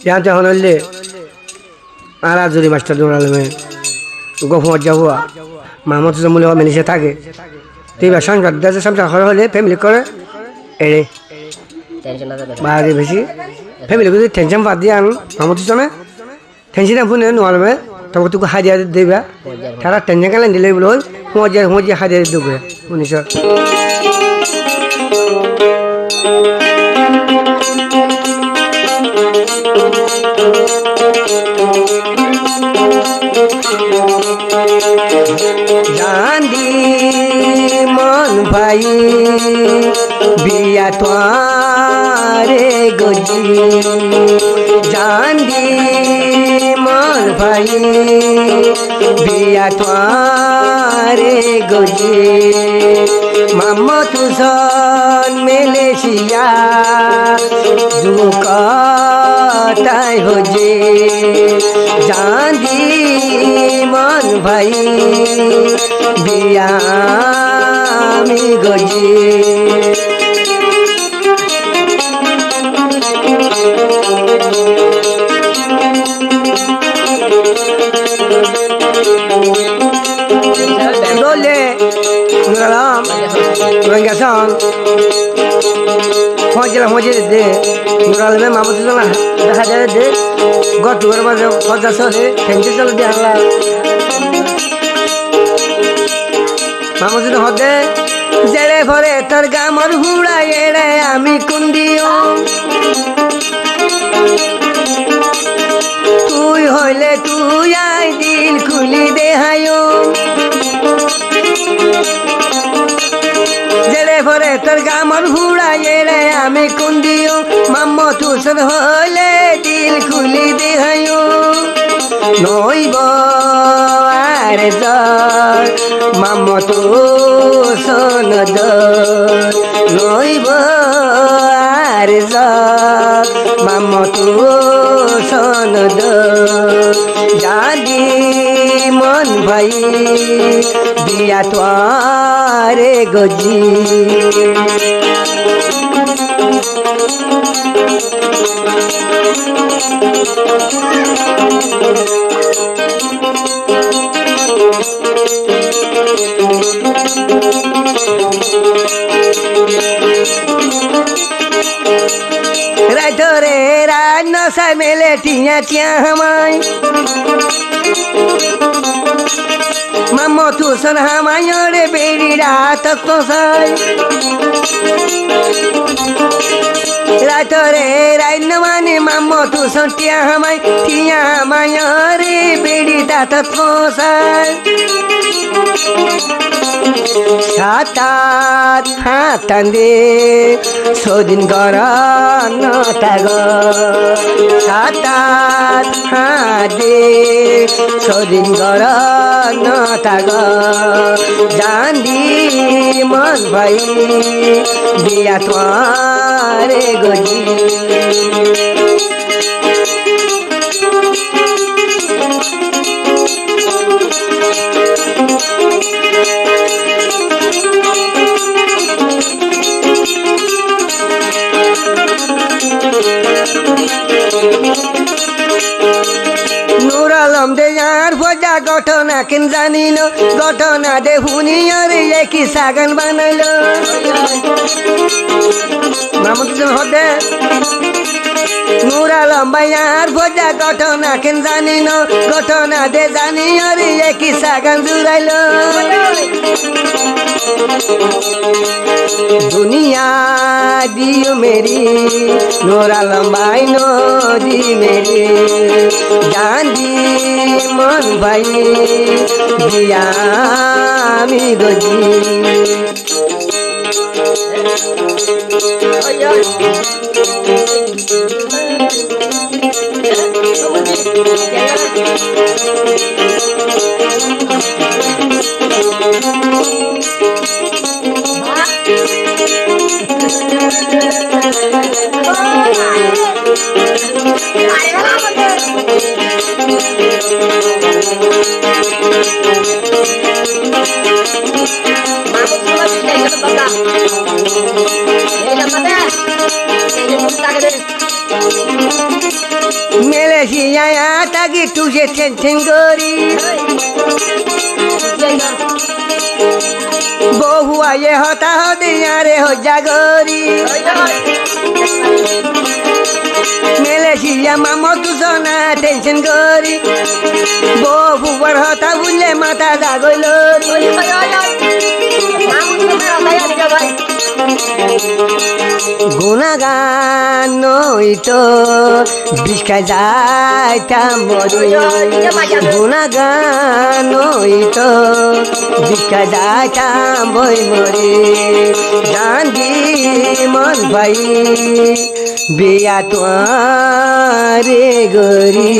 यहाँ तो हनले आरा जुरी मास्टर दोनाले में गफमत जाबुआ मामत से मुले मिली से थाके तेबा संसार देशे संसार हर हले फैमिली करे एरे बारे बेसी फैमिली को टेंशन बाद दिया मामत सने टेंशन फुने नोआलमे तब तुको हाजिया देबा थारा टेंशन काले दिले बोल मोजे हाजिया देबे उनिस जानी मन भाई बिया तुआरे गोजी जानी मन भाई बिया तुआरे गोजी मामा तुझन मलेशिया दुकाताय हो जे जानी मन भाई बिया मी goji Dole, Nuralam, Rangasan, Hoja de Nuralam, Mamaduna, the Hajade, got to wherever for the Sole, Tension of the Allah. Mamaduna Hode, Zere for a Targamor Hura, Ami Kundio. তুই হইলে তুই I দিল খুলি দেহায়ো জেলে ভরে তোর গামর হুড়াইয়ে রে আমি কোন দিও মাম্ম তুসর হইলে দিল খুলি দেহায়ো নইব আর দর মাম্ম তুসন দর নইব আর দর মাম্ম তুসন দর জানি মন ভাই বিয়া তোয়ারে গজি রাইতরে রাত নসায় মেলে টিয়া টিয়া হামাই মাম্মা তুসন হামাই রে বেড়ি রাত কসাই রাইতরে রাইন মানে মাম্মা তুসন টিয়া হামাই রে বেড়ি রাত কসাই সাতাত হাতান্দে সদিন গরান তাগ সাতাত হাদে সদিন গরান তাগ জানি মন ভাই বিয়া তোয়ারে গজি নুরালম দে আর ভজা ঘটনা কেন জানিল ঘটনা দে হুনিয়রে একই সাগান বানাইল মামুদুল হদে নুরালম ভাইয়ার ভজা ঘটনা কেন জানিল ঘটনা দে জানিয়রে একই সাগান জুড়াইল दुनिया दियो मेरी नोरा लंबाई नदी मेरी गांधी मन भाई दिया मी गजी আয়া তাকে টুসে ঠেন করি বহু আয়ে হতা হদিয়া রে হজা গরি মেলে সিয়া মামো তুসনা টেনশন করি বহু বড় হতা বুঝলে মাথা জাগল গুণাগান নইতো বিষখায় যাইতাম মরি গুণাগান নইতো বিষখায় যাইতাম বই মরি গান্ধী মন ভাই বিয়া তোয়ারে গরি